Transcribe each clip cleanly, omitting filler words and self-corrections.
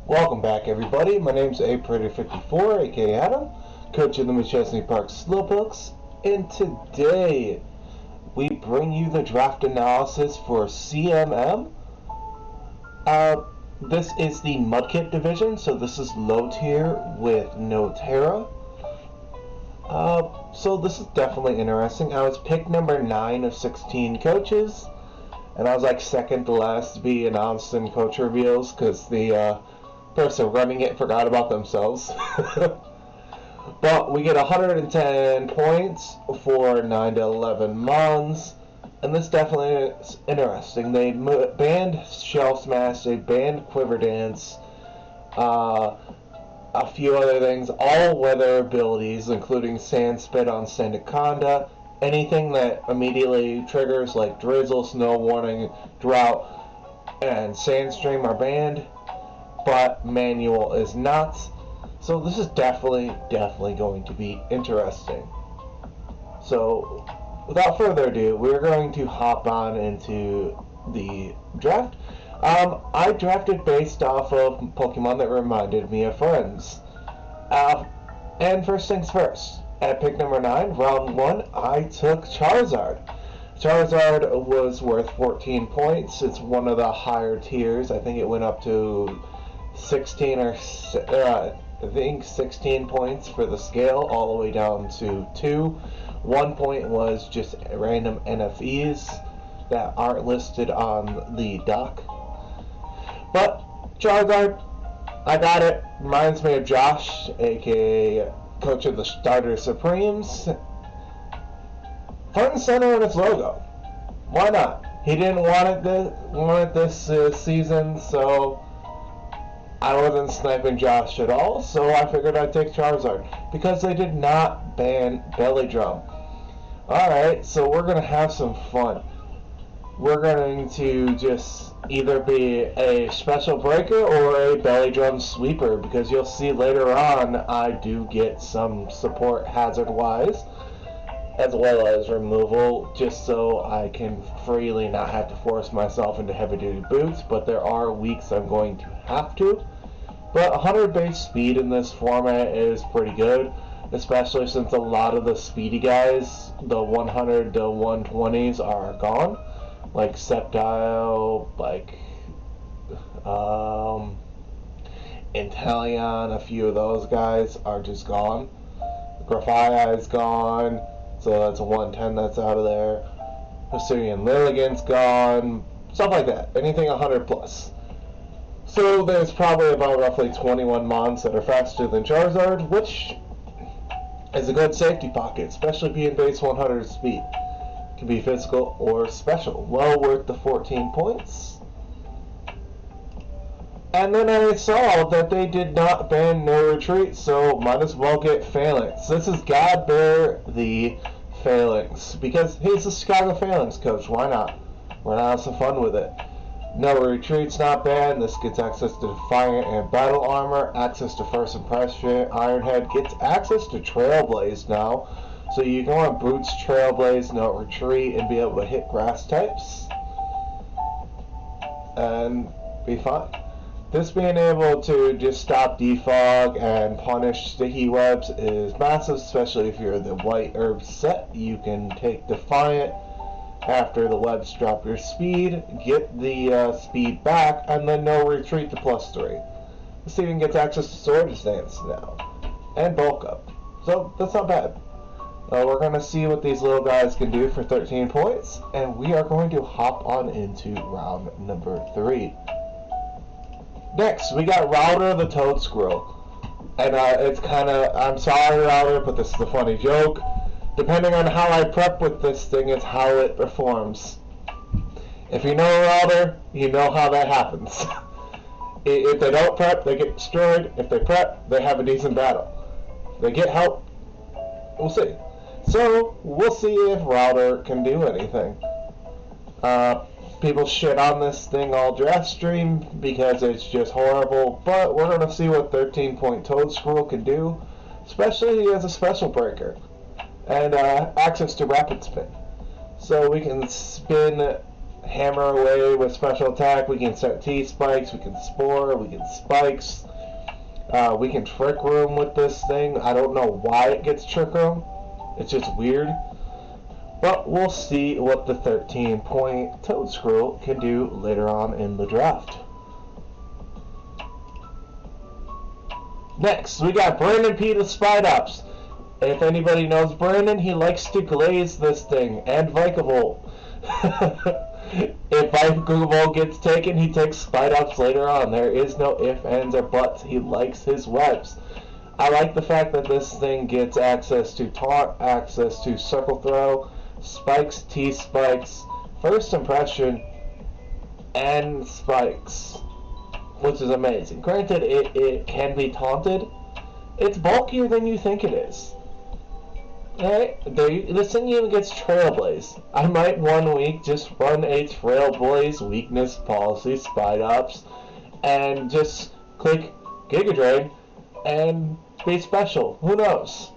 Welcome back, everybody. My name's A-Predator54, aka Adam, coach of the McChesney Park Slowpokes, and today we bring you the draft analysis for CMM. This is the Mudkip division, so this is low tier with no Terra. So this is definitely interesting. I was pick number 9 of 16 coaches, and I was like second to last to be announced in coach reveals because the person running it forgot about themselves. But we get 110 points for 9 to 11 months, and this definitely is interesting. They banned Shell Smash, they banned Quiver Dance, a few other things, all weather abilities, including Sand Spit on Sandaconda, anything that immediately triggers like Drizzle, Snow Warning, Drought, and Sandstream are banned, but Manual is not. So this is definitely going to be interesting. So without further ado, we're going to hop on into the draft. I drafted based off of Pokemon that reminded me of friends. And first things first, at pick number 9, round 1, I took Charizard. Charizard was worth 14 points. It's one of the higher tiers. I think it went up to 16 or I think 16 points for the scale, all the way down to 2. 1 point was just random NFEs that aren't listed on the doc. But Charizard, I got it. Reminds me of Josh, aka coach of the Starter Supremes. Front and center in its logo. Why not? He didn't want it this season, so I wasn't sniping Josh at all, so I figured I'd take Charizard, because they did not ban Belly Drum. Alright, so we're going to have some fun. We're going to just either be a Special Breaker or a Belly Drum Sweeper, because you'll see later on I do get some support hazard-wise, as well as removal, just so I can freely not have to force myself into heavy-duty boots, but there are weeks I'm going to have to. But 100 base speed in this format is pretty good, especially since a lot of the speedy guys, the 100 to 120s, are gone. Like Sceptile, like Inteleon, a few of those guys are just gone. Grafaiai's gone, so that's a 110 that's out of there. Hisuian Lilligant's gone, stuff like that. Anything 100 plus. So there's probably about roughly 21 mons that are faster than Charizard, which is a good safety pocket, especially being base 100 speed. It can be physical or special. Well worth the 14 points. And then I saw that they did not ban No Retreat, so might as well get Phalanx. This is Godbear the Phalanx, because he's a Chicago Phalanx coach. Why not? We're gonna have some fun with it. No Retreat's not bad. This gets access to Defiant and Battle Armor, access to First Impression. Ironhead gets access to Trailblaze now, so you can go on Brutes, Trailblaze, No Retreat, and be able to hit grass types and be fine. This being able to just stop defog and punish sticky webs is massive, especially if you're the white herb set. You can take Defiant after the webs drop your speed, get the speed back, and then No Retreat to +3. This even gets access to Swords Dance now, and Bulk Up. So that's not bad. We're going to see what these little guys can do for 13 points, and we are going to hop on into round number 3. Next, we got Router the Toad Squirrel. And it's kind of, I'm sorry Router, but this is a funny joke. Depending on how I prep with this thing is how it performs. If you know Router, you know how that happens. If they don't prep, they get destroyed. If they prep, they have a decent battle. If they get help, we'll see. So, we'll see if Router can do anything. People shit on this thing all draft stream because it's just horrible, but we're going to see what 13-point Toad Squirrel can do, especially as a Special Breaker, and access to Rapid Spin. So we can spin hammer away with special attack. We can set T-spikes, we can spore, we can spikes. We can trick room with this thing. I don't know why it gets trick room. It's just weird. But we'll see what the 13-point Toad Scroll can do later on in the draft. Next, we got Brandon P. the Spide Ops. If anybody knows Brandon, he likes to glaze this thing, and Vikavolt. If Vikavolt gets taken, he takes Spide Ops later on. There is no ifs, ands, or buts. He likes his webs. I like the fact that this thing gets access to taunt, access to circle throw, spikes, T-spikes, first impression, and spikes, which is amazing. Granted, it can be taunted. It's bulkier than you think it is. Alright, this thing even gets Trailblaze. I might one week just run a Trailblaze weakness policy, Spide Ops, and just click Giga Drain and be special. Who knows?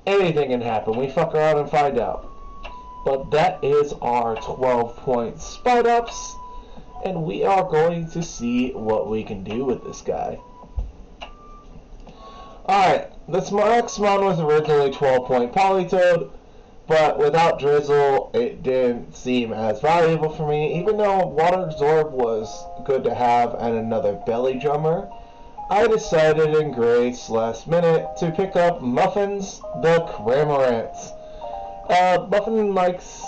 Anything can happen. We fuck around and find out. But that is our 12-point Spide Ops, and we are going to see what we can do with this guy. Alright, this next mon was originally 12-point Politoed, but without Drizzle, it didn't seem as valuable for me. Even though Water Absorb was good to have and another Belly Drummer, I decided in grace last minute to pick up Muffins the Cramorant. Muffin likes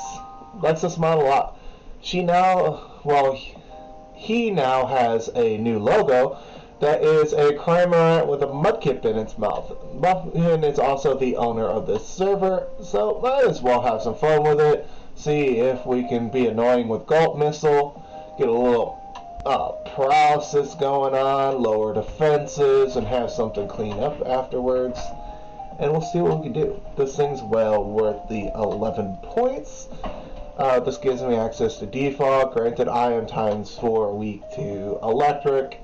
this mod a lot. He now has a new logo that is a Cramorant with a Mudkip in its mouth. Muffin is also the owner of this server, so might as well have some fun with it. See if we can be annoying with Gulp Missile, get a little paralysis going on, lower defenses, and have something clean up afterwards. And we'll see what we can do. This thing's well worth the 11 points. This gives me access to Defog. Granted, I am ×4 weak to Electric.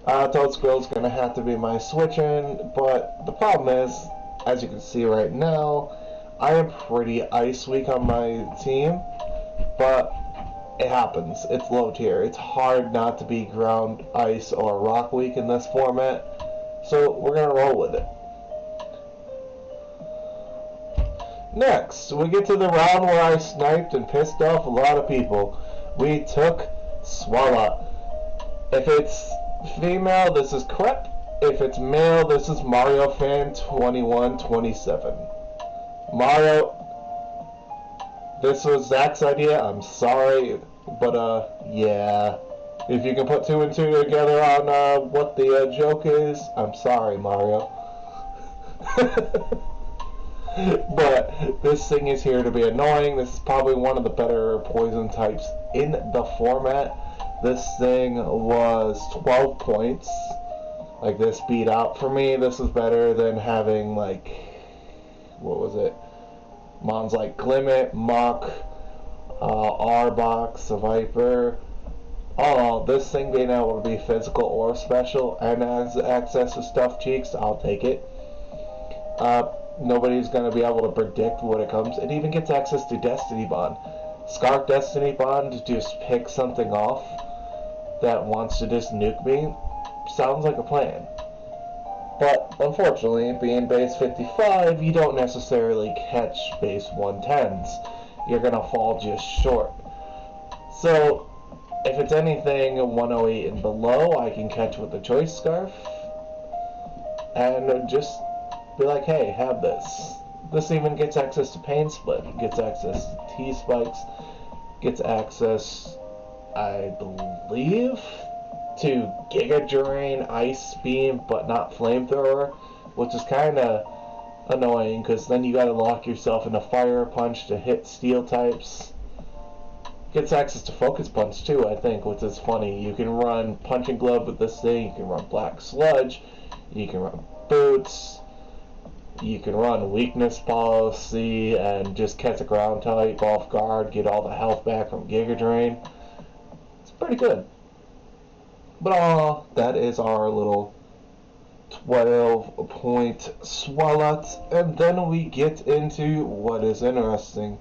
Toad Scroll's going to have to be my switch-in, but the problem is, as you can see right now, I am pretty ice weak on my team, but it happens. It's low tier. It's hard not to be ground, ice, or rock weak in this format, so we're going to roll with it. Next, we get to the round where I sniped and pissed off a lot of people. We took Swallow. If it's female, this is Crep. If it's male, this is Mario Fan 2127. Mario, this was Zach's idea. I'm sorry, but yeah. If you can put 2 and 2 together on what the joke is, I'm sorry, Mario. But this thing is here to be annoying. This is probably one of the better poison types in the format. This thing was 12 points. Like, this beat out for me. This is better than having, like, what was it? Mons like Glimmet, Muck, Arbox, Viper. Oh, this thing being able to be physical or special and has access to Stuffed Cheeks, I'll take it. Nobody's going to be able to predict what it comes. It even gets access to Destiny Bond. Scarf Destiny Bond to just pick something off that wants to just nuke me sounds like a plan. But unfortunately, being base 55, you don't necessarily catch base 110s. You're going to fall just short. So, if it's anything 108 and below, I can catch with the Choice Scarf. And just be like, hey, have this. This even gets access to Pain Split, gets access to T-Spikes, gets access, I believe, to Giga Drain, Ice Beam, but not Flamethrower, which is kind of annoying, because then you gotta lock yourself into Fire Punch to hit Steel types. Gets access to Focus Punch too, I think, which is funny. You can run Punching Glove with this thing, you can run Black Sludge, you can run Boots, you can run Weakness Policy and just catch a ground type off guard, get all the health back from Giga Drain. It's pretty good. But that is our little 12-point Swalot, and then we get into what is interesting.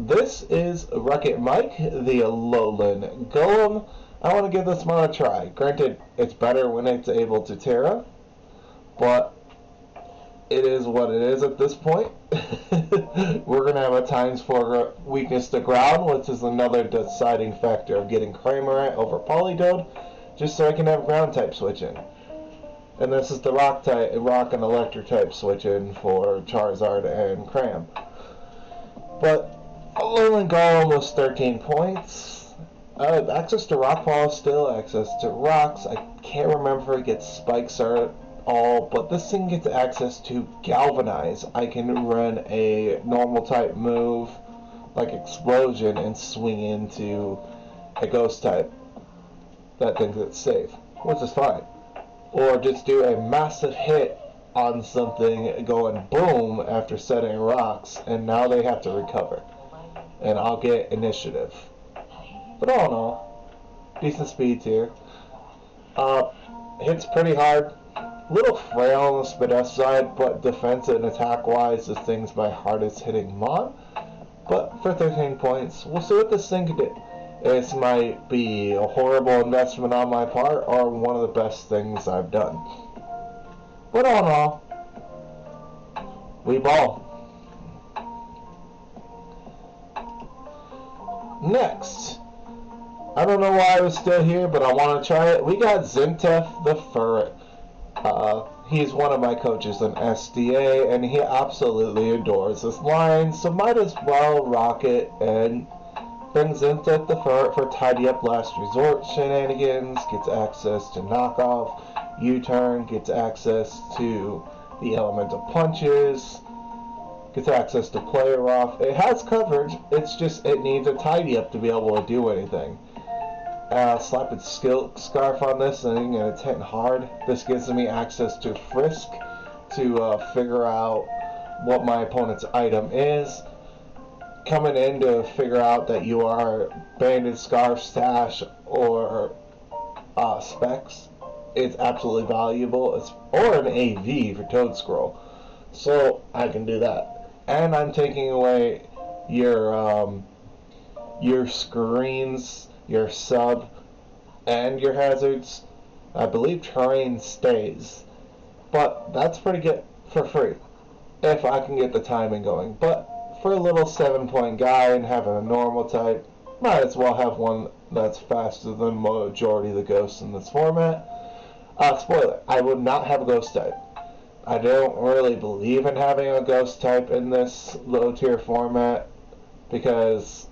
This is Wreck-It Mike, the Alolan Golem. I want to give this mod a try. Granted, it's better when it's able to Terra, but it is what it is at this point. We're going to have a times 4 weakness to ground, which is another deciding factor of getting Cramorant over Polydode, just so I can have ground type switch in. And this is the rock and electric type switch in for Charizard and Cram. But Alolan Golem was 13 points. Access to Rock Ball still, access to rocks. I can't remember if it gets spikes or all, but this thing gets access to Galvanize. I can run a normal type move like Explosion and swing into a ghost type that thinks it's safe, which is fine. Or just do a massive hit on something going boom after setting rocks, and now they have to recover. And I'll get initiative. But all in all, decent speeds here. Hits pretty hard. A little frail on the Spadef side, but defense and attack wise, this thing's my hardest hitting mod. But for 13 points, we'll see what this thing can do. This might be a horrible investment on my part, or one of the best things I've done. But all in all, we ball. Next, I don't know why I was still here, but I want to try it. We got Zintef the Ferret. He's one of my coaches in SDA, and he absolutely adores this line, so might as well rock it and bring Zintef the Ferret for Tidy Up Last Resort shenanigans, gets access to Knockoff, U-Turn, gets access to the Elemental Punches, gets access to Player Off. It has coverage, it's just it needs a Tidy Up to be able to do anything. Slap its skill scarf on this thing and it's hitting hard. This gives me access to Frisk to figure out what my opponent's item is. Coming in to figure out that you are Banded Scarf, Stash, or Specs is absolutely valuable. Or an AV for Toad Scroll. So I can do that. And I'm taking away your screens, your sub, and your hazards. I believe terrain stays, but that's pretty good for free if I can get the timing going. But for a little 7-point guy and having a normal type, might as well have one that's faster than majority of the ghosts in this format. Spoiler, I would not have a ghost type. I don't really believe in having a ghost type in this low tier format because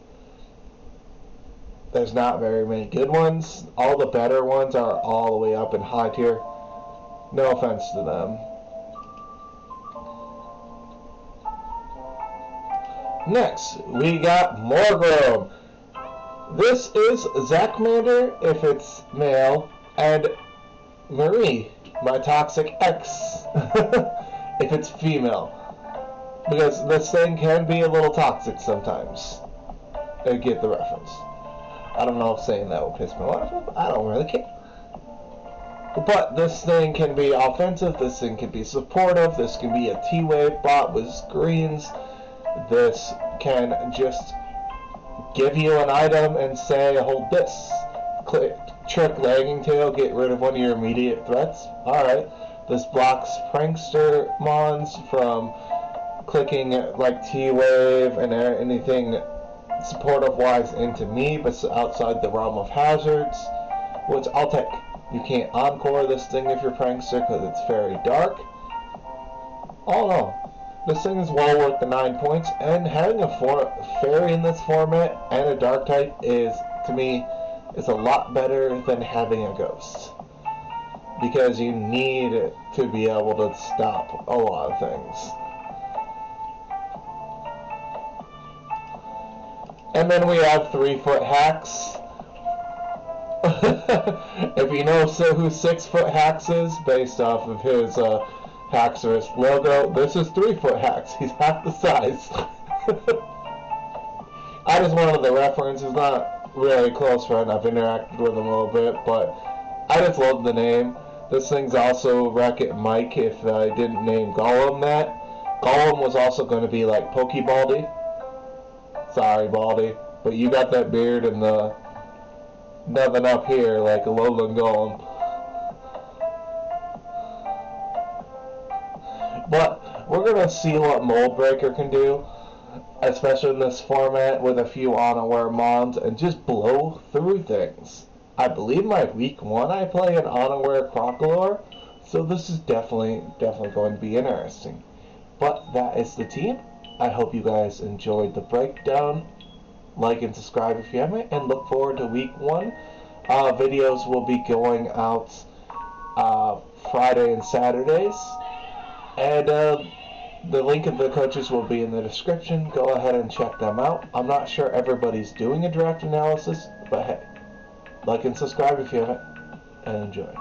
there's not very many good ones. All the better ones are all the way up in high tier. No offense to them. Next, we got Morgrome. This is Zachmander if it's male, and Marie, my toxic ex, if it's female. Because this thing can be a little toxic sometimes. I get the reference. I don't know if saying that will piss my wife off. I don't really care. But this thing can be offensive. This thing can be supportive. This can be a T-Wave bot with screens. This can just give you an item and say, hold this. Click, trick Lagging Tail, get rid of one of your immediate threats. Alright. This blocks Prankster Mons from clicking like T-Wave and anything supportive wise into me, but outside the realm of hazards, which I'll take. You can't encore this thing if you're Prankster because it's very dark. All in all, this thing is well worth the 9 points, and having a fairy in this format and a dark type is, to me, is a lot better than having a ghost. Because you need to be able to stop a lot of things. And then we have 3-foot hacks. If you know who 6-foot hacks is, based off of his Haxorus logo, this is 3-foot hacks. He's half the size. I just wanted the reference. He's not really a close friend. I've interacted with him a little bit, but I just love the name. This thing's also Wreck-It Mike if I didn't name Gollum that. Gollum was also going to be like Pokebaldi. Sorry, Baldy, but you got that beard and the nothing up here like a lowland golem. But we're gonna see what Mold Breaker can do, especially in this format with a few unaware mons, and just blow through things. I believe my week 1 I play an unaware Crocalor, so this is definitely going to be interesting. But that is the team. I hope you guys enjoyed the breakdown. Like and subscribe if you haven't, and look forward to week 1. Videos will be going out Friday and Saturdays. And the link of the coaches will be in the description. Go ahead and check them out. I'm not sure everybody's doing a draft analysis, but hey, like and subscribe if you haven't, and enjoy.